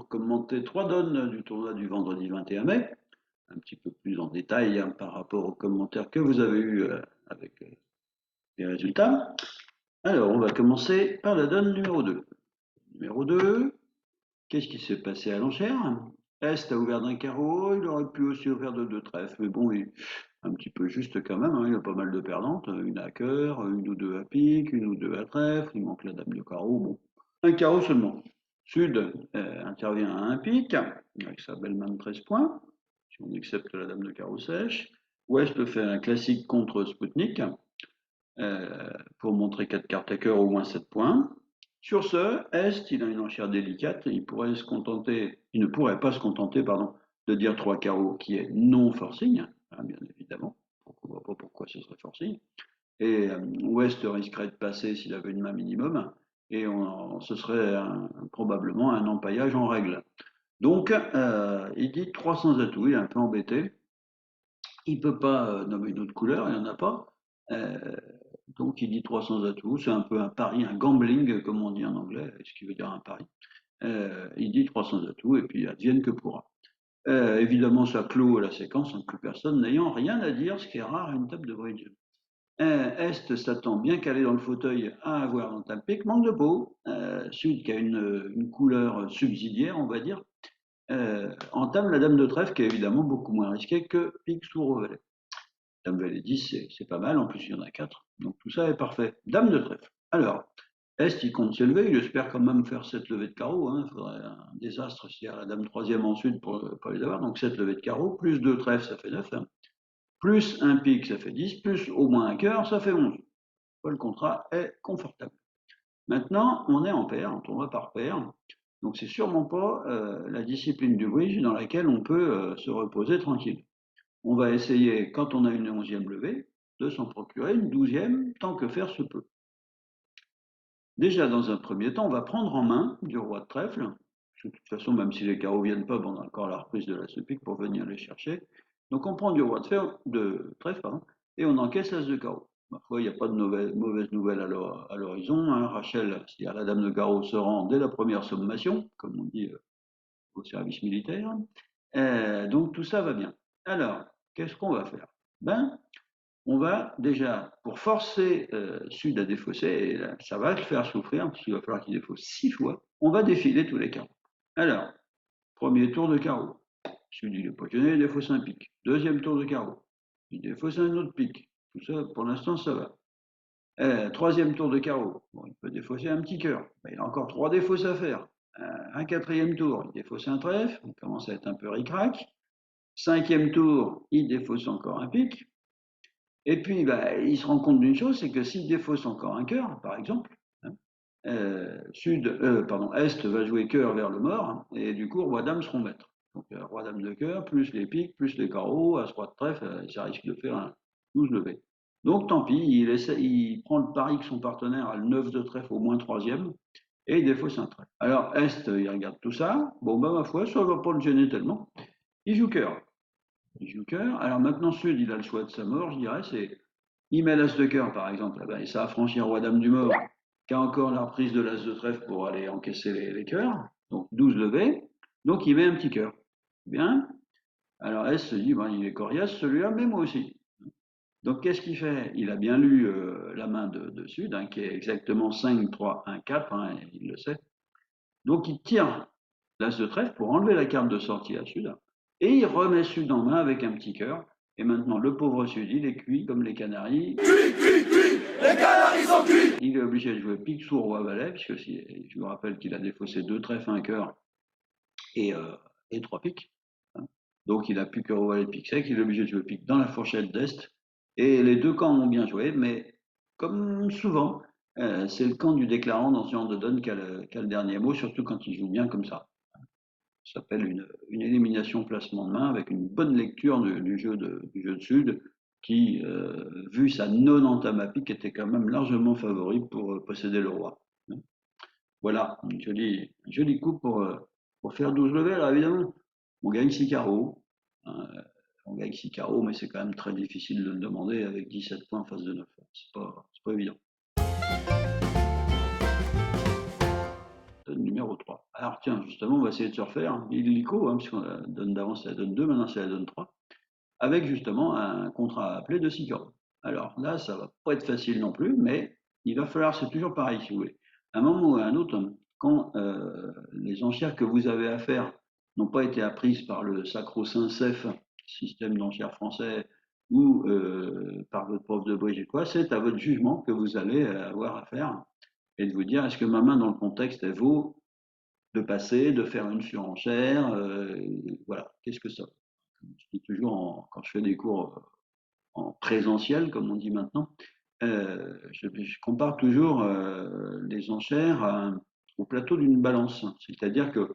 pour commenter 3 donnes du tournoi du vendredi 21 mai, un petit peu plus en détail par rapport aux commentaires que vous avez eus avec les résultats. Alors, on va commencer par la donne numéro 2. Numéro 2, qu'est-ce qui s'est passé à l'enchère? Est a ouvert d'un carreau, il aurait pu aussi ouvrir de 2 trèfles, mais bon, un petit peu juste quand même, hein, il y a pas mal de perdantes, une à cœur, une ou deux à pique, une ou deux à trèfle, il manque la dame de carreau, bon. Un carreau seulement. Sud intervient à un pique, avec sa belle main de 13 points, si on accepte la dame de carreau sèche. Ouest fait un classique contre Spoutnik, pour montrer 4 cartes à cœur, au moins 7 points. Sur ce, Est, il a une enchère délicate, il ne pourrait pas se contenter, pardon, de dire 3 carreaux, qui est non forcing, hein, bien évidemment. On ne voit pas pourquoi ce serait forcing. Et Ouest risquerait de passer s'il avait une main minimum, et ce serait probablement un empaillage en règle. Donc, il dit 300 atouts, il est un peu embêté. Il ne peut pas nommer une autre couleur, il n'y en a pas. Euh, donc, il dit 300 atouts, c'est un peu un pari, un gambling, comme on dit en anglais, ce qui veut dire un pari. Il dit 300 atouts, et puis advienne que pourra. Évidemment, ça clôt la séquence, plus personne n'ayant rien à dire, ce qui est rare à une table de bridge. Est s'attend bien calé dans le fauteuil à avoir un pique, manque de peau. Sud qui a une couleur subsidiaire, on va dire, entame la dame de trèfle qui est évidemment beaucoup moins risquée que pique sourd au valet. Dame valet 10, c'est pas mal, en plus il y en a 4, donc tout ça est parfait. Dame de trèfle. Alors, Est, il compte s'élever, il espère quand même faire 7 levées de carreau, hein. Il faudrait un désastre s'il y a la dame troisième ensuite pour les avoir, donc 7 levées de carreau, plus 2 trèfles, ça fait 9, hein. Plus un pique, ça fait 10, plus au moins un cœur, ça fait 11. Le contrat est confortable. Maintenant, on est en paire, on tournoi par paire, donc c'est sûrement pas la discipline du bridge dans laquelle on peut se reposer tranquille. On va essayer, quand on a une 11e levée, de s'en procurer une 12e, tant que faire se peut. Déjà, dans un premier temps, on va prendre en main du roi de trèfle. De toute façon, même si les carreaux viennent pas, on a encore la reprise de la pique pour venir les chercher. Donc on prend du roi de trèfle, pardon, et on encaisse l'as de carreau. Ma foi, il n'y a pas de mauvaise nouvelle à l'horizon, hein. Rachel, c'est-à-dire la dame de carreau, se rend dès la première sommation, comme on dit au service militaire. Donc tout ça va bien. Alors, qu'est-ce qu'on va faire? Ben, on va déjà, pour forcer Sud à défausser, et là, ça va le faire souffrir, parce qu'il va falloir qu'il défausse 6 fois, on va défiler tous les carreaux. Alors, premier tour de carreau. Sud, il est positionné, il défausse un pic. Deuxième tour de carreau. Il défausse un autre pic. Tout ça, pour l'instant, ça va. Troisième tour de carreau. Bon, il peut défausser un petit cœur. Ben, il a encore 3 défausses à faire. Un quatrième tour, il défausse un trèfle. Il commence à être un peu ric-rac. Cinquième tour, il défausse encore un pic. Et puis, bah, il se rend compte d'une chose, c'est que s'il défausse encore un cœur, par exemple, hein, Est va jouer cœur vers le mort, et du coup, roi-dame seront maîtres. Donc, roi-dame de cœur, plus les piques, plus les carreaux, as-roi de trèfle, ça risque de faire un 12 levé. Donc, tant pis, il prend le pari que son partenaire a le 9 de trèfle au moins troisième, et il défausse un trèfle. Alors, Est, il regarde tout ça, bon, bah, ma foi, ça ne va pas le gêner tellement. Il joue cœur. Il joue cœur. Alors maintenant, Sud, il a le choix de sa mort, je dirais, c'est il met l'as de cœur, par exemple, et ça affranchit roi-dame du mort, qui a encore la reprise de l'as de trèfle pour aller encaisser les cœurs, donc 12 levées, donc il met un petit cœur. Bien. Alors S se dit, ben, il est coriace celui-là, mais moi aussi. Donc qu'est-ce qu'il fait? Il a bien lu la main de Sud, hein, qui est exactement 5, 3, 1, 4, hein, il le sait. Donc il tire l'as de trèfle pour enlever la carte de sortie à Sud, et il remet Sud en main avec un petit cœur. Et maintenant, le pauvre Sud, il est cuit comme les Canaries. Cuit, cuit, cuit. Les Canaries sont cuits. Il est obligé de jouer pique sourd roi valet, puisque je vous rappelle qu'il a défaussé 2 trèfles, un cœur et 3 piques, hein. Donc il a plus que roi valet pique sec, il est obligé de jouer pique dans la fourchette d'Est. Et les deux camps ont bien joué, mais comme souvent, c'est le camp du déclarant dans ce genre de donne qui a le dernier mot, surtout quand il joue bien comme ça. Ça s'appelle une élimination placement de main avec une bonne lecture du jeu de Sud qui, vu sa non-entame à pique, était quand même largement favori pour posséder le roi. Voilà, un joli coup pour faire 12 levées. Alors évidemment, on gagne 6 carreaux, hein, on gagne 6 carreaux, mais c'est quand même très difficile de le demander avec 17 points en face de 9. C'est pas évident. donne numéro 3. Alors tiens, justement, on va essayer de se refaire illico, hein, puisqu'on donne d'avance, ça donne 2, maintenant ça donne 3, avec justement un contrat à appeler de 6 carreaux. Alors là, ça va pas être facile non plus, mais il va falloir, c'est toujours pareil si vous voulez. À un moment ou à un autre, quand les enchères que vous avez à faire n'ont pas été apprises par le sacro-saint CEF, système d'enchères français, ou par votre prof de bridge et quoi, c'est à votre jugement que vous allez avoir à faire et de vous dire est-ce que ma main dans le contexte elle vaut de passer, de faire une surenchère, voilà, qu'est-ce que ça vaut. Je dis toujours quand je fais des cours en présentiel, comme on dit maintenant, je compare toujours les enchères au plateau d'une balance. C'est-à-dire que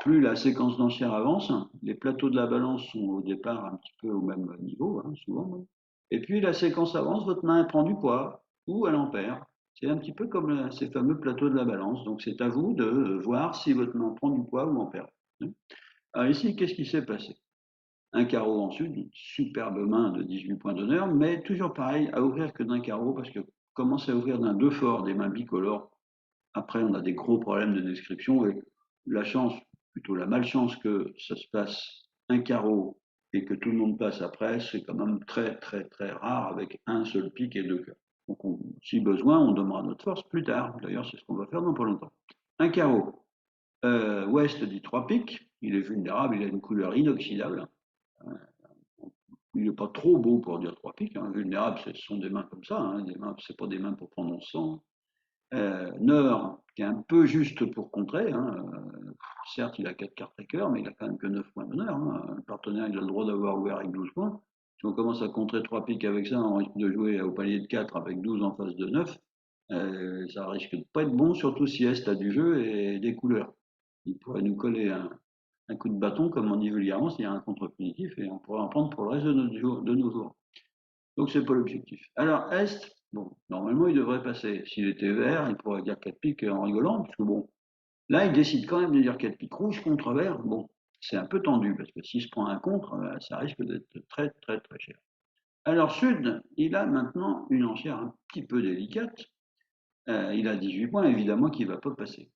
plus la séquence d'enchères avance, les plateaux de la balance sont au départ un petit peu au même niveau, hein, souvent. Même. Et puis la séquence avance, votre main prend du poids ou elle en perd. C'est un petit peu comme ces fameux plateaux de la balance. Donc c'est à vous de voir si votre main prend du poids ou en perd. Alors ici, qu'est-ce qui s'est passé? Un carreau en sud, une superbe main de 18 points d'honneur, mais toujours pareil, à ouvrir que d'un carreau, parce que commencer à ouvrir d'un 2 fort des mains bicolores, après on a des gros problèmes de description, et la chance, plutôt la malchance que ça se passe un carreau et que tout le monde passe après, c'est quand même très très très rare avec un seul pic et deux cœurs. Donc si besoin, on donnera notre force plus tard, d'ailleurs c'est ce qu'on va faire dans pas longtemps. Un carreau, ouest dit 3 piques, il est vulnérable, il a une couleur inoxydable, il n'est pas trop beau pour dire 3 piques. Hein. Vulnérable, ce sont des mains comme ça. Hein. Ce pas des mains pour prendre en sang. Nord, qui est un peu juste pour contrer. Hein. Certes, il a 4 cartes à cœur, mais il a quand même que 9 points d'honneur. Hein. Le partenaire, il a le droit d'avoir ouvert avec 12 points. Si on commence à contrer 3 piques avec ça, on risque de jouer au palier de 4 avec 12 en face de 9. Ça risque de pas être bon, surtout si Est a du jeu et des couleurs. Il pourrait nous coller un coup de bâton, comme on dit vulgairement, s'il y a un contre-punitif, et on pourrait en prendre pour le reste de nos jours. Donc, c'est pas l'objectif. Alors, Est, bon, normalement, il devrait passer. S'il était vert, il pourrait dire 4 piques en rigolant, parce que bon, là, il décide quand même de dire 4 piques rouge contre vert. Bon, c'est un peu tendu, parce que s'il se prend un contre, ça risque d'être très, très, très cher. Alors, Sud, il a maintenant une enchère un petit peu délicate. Il a 18 points, évidemment, qu'il ne va pas passer.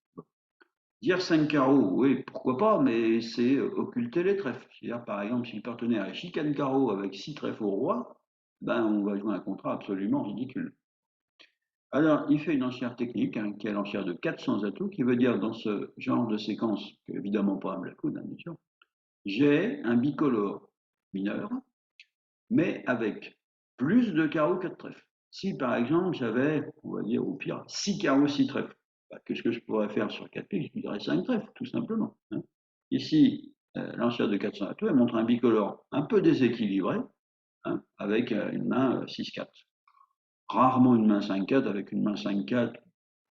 Dire 5 carreaux, oui, pourquoi pas, mais c'est occulter les trèfles. C'est-à-dire, par exemple, si le partenaire est chicane carreau avec 6 trèfles au roi, ben, on va jouer un contrat absolument ridicule. Alors, il fait une enchère technique, hein, qui est l'enchère de 400 atouts, qui veut dire dans ce genre de séquence, que évidemment pas un black hein, bien sûr, j'ai un bicolore mineur, mais avec plus de carreaux que de trèfles. Si par exemple j'avais, on va dire au pire, 6 carreaux, 6 trèfles, bah, qu'est-ce que je pourrais faire sur 4 piques? Je dirais 5 trèfles, tout simplement. Hein. Ici, l'enchère de 400 atouts, elle montre un bicolore un peu déséquilibré, hein, avec une main 6-4. Rarement une main 5-4 avec une main 5-4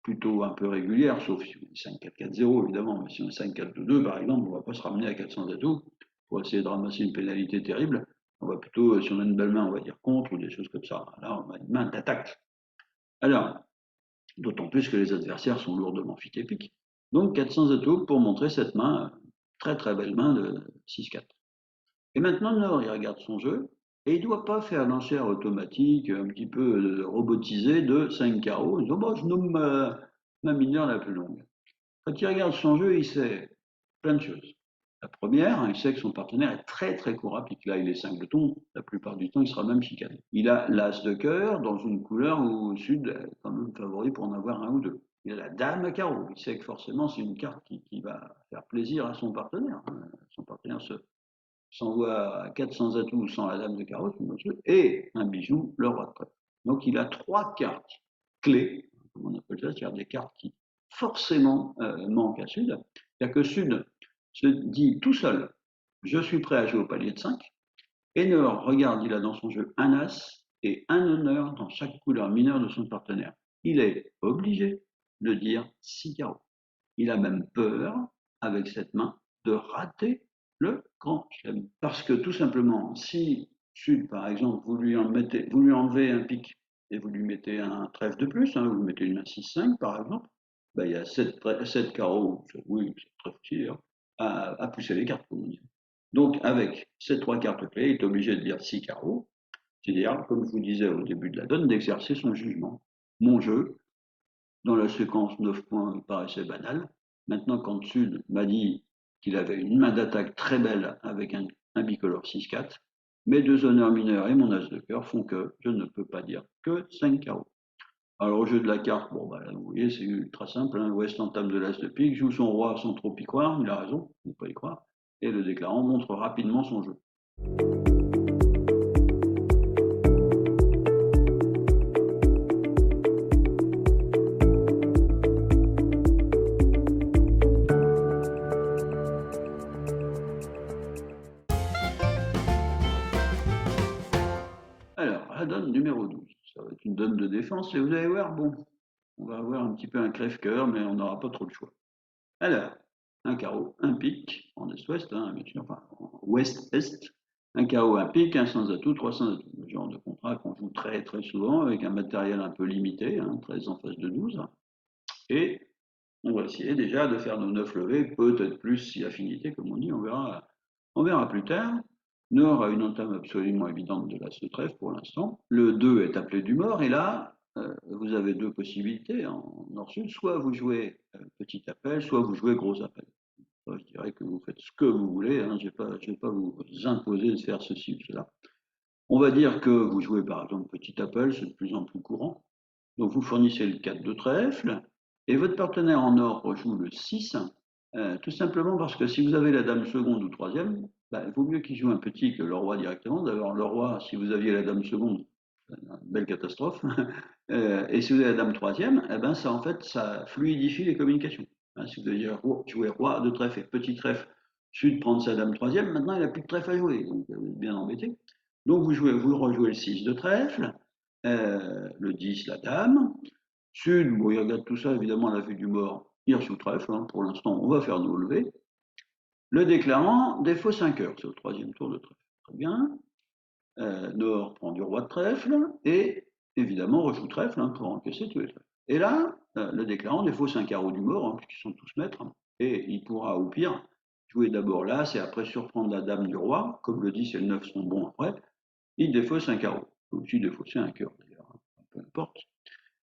plutôt un peu régulière, sauf si on est 5-4-4-0 évidemment, mais si on est 5-4-2 par exemple, on ne va pas se ramener à 400 atouts pour essayer de ramasser une pénalité terrible. On va plutôt, si on a une belle main, on va dire contre ou des choses comme ça. Là, on a une main d'attaque. Alors, d'autant plus que les adversaires sont lourdement phytépiques. Donc 400 atouts pour montrer cette main, très très belle main de 6-4. Et maintenant, Nord, il regarde son jeu et il ne doit pas faire l'enchère automatique, un petit peu robotisée de 5 carreaux. Il dit, oh, bah, je nomme ma mineure la plus longue. Quand il regarde son jeu, il sait plein de choses. La première, il sait que son partenaire est très très court à pique. Là, il est singleton. La plupart du temps, il sera même chicané. Il a l'as de cœur dans une couleur où le Sud est quand même favori pour en avoir un ou deux. Il a la dame à carreau. Il sait que forcément, c'est une carte qui va faire plaisir à son partenaire. Son partenaire s'envoie à 400 atouts sans la dame de carreau, et un bijou, le roi de trèfle. Donc il a 3 cartes clés, comme on appelle ça, c'est-à-dire des cartes qui forcément manquent à Sud. C'est-à-dire que Sud se dit tout seul, je suis prêt à jouer au palier de 5, et Nord, regarde, il a dans son jeu un as et un honneur dans chaque couleur mineure de son partenaire. Il est obligé de dire 6 carreaux. Il a même peur, avec cette main, de rater le grand chelem. Parce que tout simplement, si Sud, par exemple, vous lui enlevez un pic et vous lui mettez un trèfle de plus, hein, vous lui mettez une 6-5 par exemple, ben, il y a 7 carreaux, oui, c'est très facile, à pousser les cartes, comme on dit. Donc, avec ces 3 cartes clés, il est obligé de dire 6 carreaux, c'est-à-dire, comme je vous disais au début de la donne, d'exercer son jugement. Mon jeu, dans la séquence 9 points, paraissait banal. Maintenant, quand Sud m'a dit qu'il avait une main d'attaque très belle avec un bicolore 6-4, mes deux honneurs mineurs et mon as de cœur font que je ne peux pas dire que 5 carreaux. Alors au jeu de la carte, bon bah là, vous voyez, c'est ultra simple, hein. West entame de l'as de pique, joue son roi sans trop y croire, il a raison, ne pas y croire, et le déclarant montre rapidement son jeu. Alors, la donne numéro 12, ça va être une donne de défense, et vous allez voir, bon, on va avoir un petit peu un crève-cœur, mais on n'aura pas trop de choix. Alors, un carreau, un pic, en est-ouest, hein, bien sûr, enfin, en ouest-est, un carreau, un pic, un sans atout, trois sans atout. Le genre de contrat qu'on joue très très souvent avec un matériel un peu limité, hein, 13 en face de 12. Et on va essayer déjà de faire nos 9 levées, peut-être plus si affinité, comme on dit, on verra plus tard. Nord a une entame absolument évidente de l'as de trèfle pour l'instant. Le 2 est appelé du mort, et là, vous avez deux possibilités en nord-sud. Soit vous jouez petit appel, soit vous jouez gros appel. Je dirais que vous faites ce que vous voulez, hein, je ne vais pas vous imposer de faire ceci ou cela. On va dire que vous jouez par exemple petit appel, c'est de plus en plus courant. Donc vous fournissez le 4 de trèfle, et votre partenaire en or joue le 6, tout simplement parce que si vous avez la dame seconde ou troisième, bah, il vaut mieux qu'il joue un petit que le roi directement. D'ailleurs, le roi, si vous aviez la dame seconde, une belle catastrophe. Et si vous avez la dame troisième, eh ben ça en fait ça fluidifie les communications. Hein, si vous aviez joué roi de trèfle et petit trèfle, Sud prendre sa dame troisième, maintenant il n'a plus de trèfle à jouer, donc vous êtes bien embêté. Donc vous rejouez le 6 de trèfle, le 10 la dame. Sud, bon, il regarde tout ça évidemment à la vue du mort, il rejoue trèfle, hein, pour l'instant on va faire nos levées. Le déclarant défaut 5 heures, c'est au troisième tour de trèfle. Très bien. Nord prend du roi de trèfle et évidemment rejoue trèfle, hein, pour encaisser tous les trèfles. Et là, le déclarant défausse un carreau du mort, hein, puisqu'ils sont tous maîtres, hein, et il pourra au pire jouer d'abord l'as et après surprendre la dame du roi, comme le 10 et le 9 sont bons après, il défausse un carreau. Il peut aussi défausser un cœur d'ailleurs, hein, peu importe.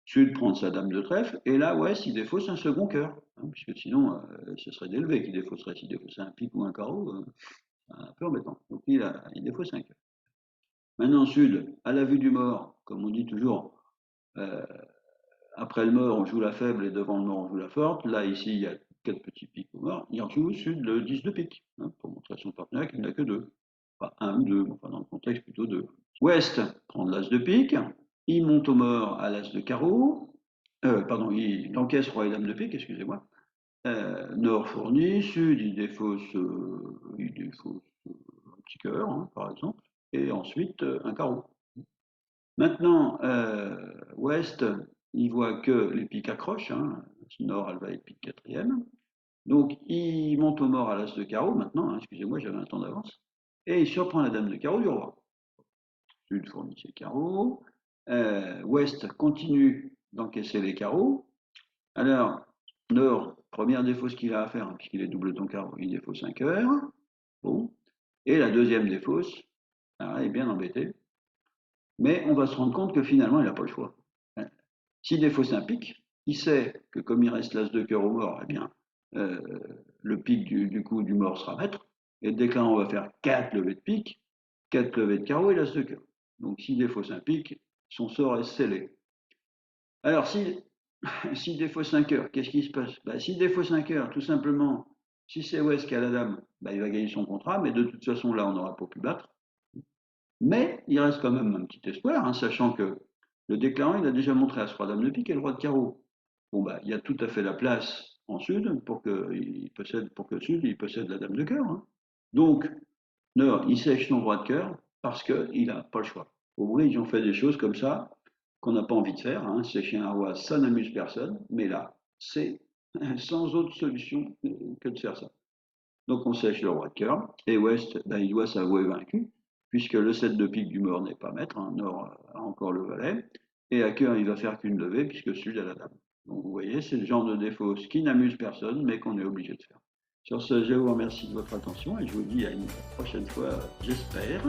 Sud prend sa dame de trèfle, et là, ouais, il défausse un second cœur, hein, puisque sinon, ce serait d'élevé qui défausserait. S'il défaussait un pic ou un carreau, c'est un peu embêtant. Donc il défausse un cœur. Maintenant, Sud, à la vue du mort, comme on dit toujours, euh, après le mort, on joue la faible et devant le mort, on joue la forte. Là, ici, il y a 4 petits pics au mort. Il joue Sud le 10 de pique, hein, pour montrer à son partenaire qu'il n'a que 2. Enfin, 1 ou 2, enfin, dans le contexte, plutôt 2. Ouest prend l'as de pique. Il monte au mort à l'as de carreau. Pardon, il encaisse roi et dame de pique, excusez-moi. Nord fournit, Sud, il défausse un petit cœur, hein, par exemple, et ensuite un carreau. Maintenant, Ouest, il voit que les piques accrochent, hein. Nord, elle va être pique quatrième. Donc, il monte au mort à l'as de carreau, maintenant, hein, excusez-moi, j'avais un temps d'avance, et il surprend la dame de carreau du roi. Sud fournit ses carreaux. Ouest continue d'encaisser les carreaux. Alors, Nord, première défausse qu'il a à faire, hein, puisqu'il est double ton carreau, il défausse un cœur. Bon. Et la deuxième défausse, alors elle est bien embêtée, mais on va se rendre compte que finalement, il n'a pas le choix. S'il défausse un pic, il sait que comme il reste l'as de cœur au mort, eh bien, euh, le pic du coup du mort sera maître. Et dès que là, on va faire 4 levées de pique, 4 levées de carreau et l'as de cœur. Donc s'il défausse un pic, son sort est scellé. Alors s'il défausse un cœur, qu'est-ce qui se passe? S'il défausse un cœur, tout simplement, si c'est West qui a la dame, il va gagner son contrat, mais de toute façon, là, on n'aura pas pu battre. Mais il reste quand même un petit espoir, hein, sachant que le déclarant, il a déjà montré à ce roi dame de pique et le roi de carreau. Bon, il y a tout à fait la place en sud pour que sud il possède la dame de cœur, hein. Donc, Nord, il sèche son roi de cœur parce qu'il n'a pas le choix. Au bridge, on fait des choses comme ça qu'on n'a pas envie de faire, hein. Sécher un roi, ça n'amuse personne, mais là, c'est sans autre solution que de faire ça. Donc, on sèche le roi de cœur, et West, il doit s'avouer vaincu, puisque le 7 de pique du mort n'est pas maître, hein. Nord a encore le valet, et à cœur, il va faire qu'une levée, puisque Sud a la dame. Donc, vous voyez, c'est le genre de défaut qui n'amuse personne, mais qu'on est obligé de faire. Sur ce, je vous remercie de votre attention, et je vous dis à une prochaine fois, j'espère.